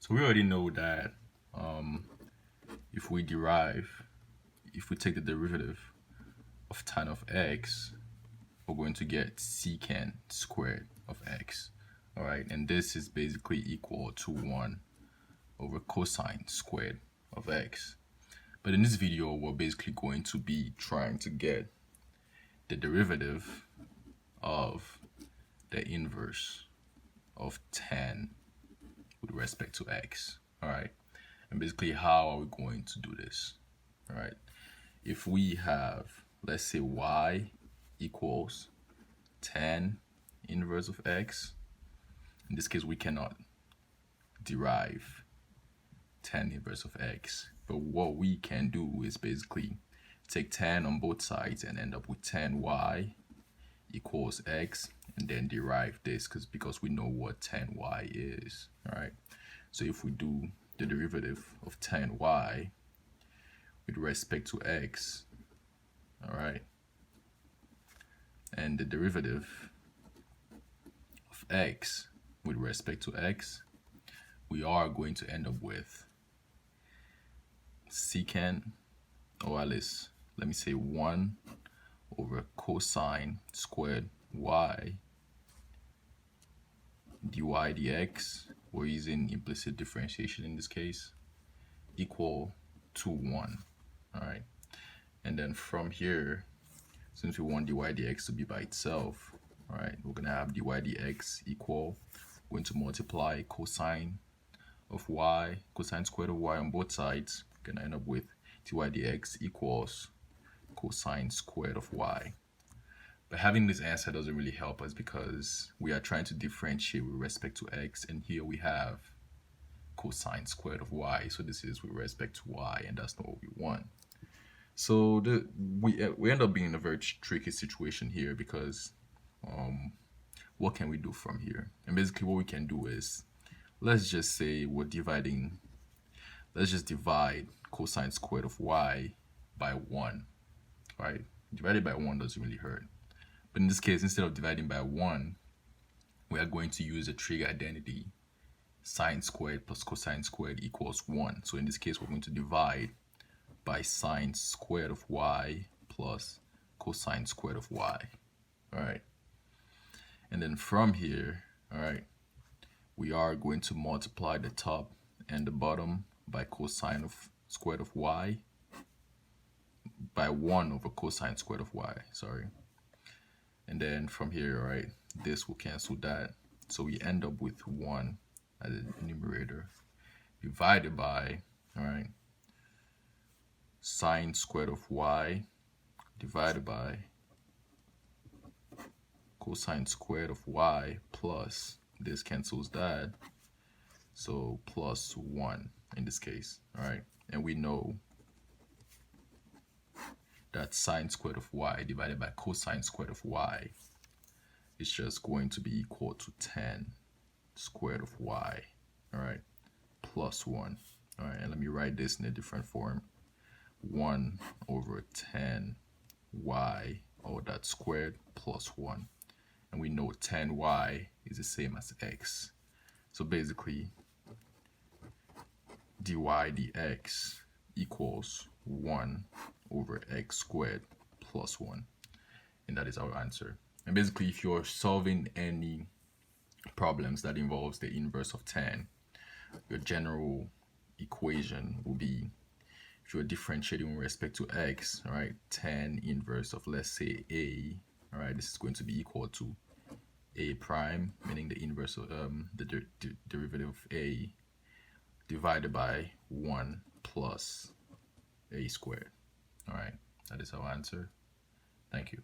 So we already know that um, if we take the derivative of tan of x, we're going to get secant squared of x. All right, and this is basically equal to 1 over cosine squared of x. But in this video, we're basically going to be trying to get the derivative of the inverse of tan with respect to x. All right, and basically how are we going to do this? All right, if we have, let's say, y equals tan inverse of x, in this case we cannot derive tan inverse of x, but what we can do is basically take tan on both sides and end up with tan y equals x, and then derive this because we know what tan y is. All right, so if we do the derivative of tan y with respect to x, all right, and the derivative of x with respect to x, we are going to end up with secant, or at least let me say 1 over cosine squared y dy dx, we're using implicit differentiation in this case, equal to 1. All right, and then from here, since we want dy dx to be by itself, all right, we're gonna have dy dx equal, we're going to multiply cosine of y, cosine squared of y on both sides, we're gonna end up with dy dx equals cosine squared of y. But having this answer doesn't really help us because we are trying to differentiate with respect to x, and here we have cosine squared of y, so this is with respect to y, and that's not what we want. So we end up being in a very tricky situation here because what can we do from here? And basically what we can do is, let's just say we're dividing, let's just divide cosine squared of y by 1, right? Divided by 1 doesn't really hurt. But in this case, instead of dividing by 1, we are going to use a trig identity. Sine squared plus cosine squared equals 1. So in this case, we're going to divide by sine squared of y plus cosine squared of y. All right. And then from here, all right, we are going to multiply the top and the bottom by cosine of squared of y by 1 over cosine squared of y, sorry. And then from here, all right, this will cancel that. So we end up with 1 as a numerator divided by, all right, sine squared of y divided by cosine squared of y plus, this cancels that, so plus 1 in this case, all right? And we know that sine squared of y divided by cosine squared of y is just going to be equal to tan squared of y, all right, plus 1. All right, and let me write this in a different form. 1 over tan y, all that squared, plus 1. And we know tan y is the same as x. So basically, dy dx equals 1 over x squared plus 1. And that is our answer. And basically, if you're solving any problems that involves the inverse of tan, your general equation will be, if you're differentiating with respect to x, all right, tan inverse of, let's say, a, all right, this is going to be equal to a prime, meaning the inverse of the derivative of a, divided by 1 plus a squared. All right, that is our answer. Thank you.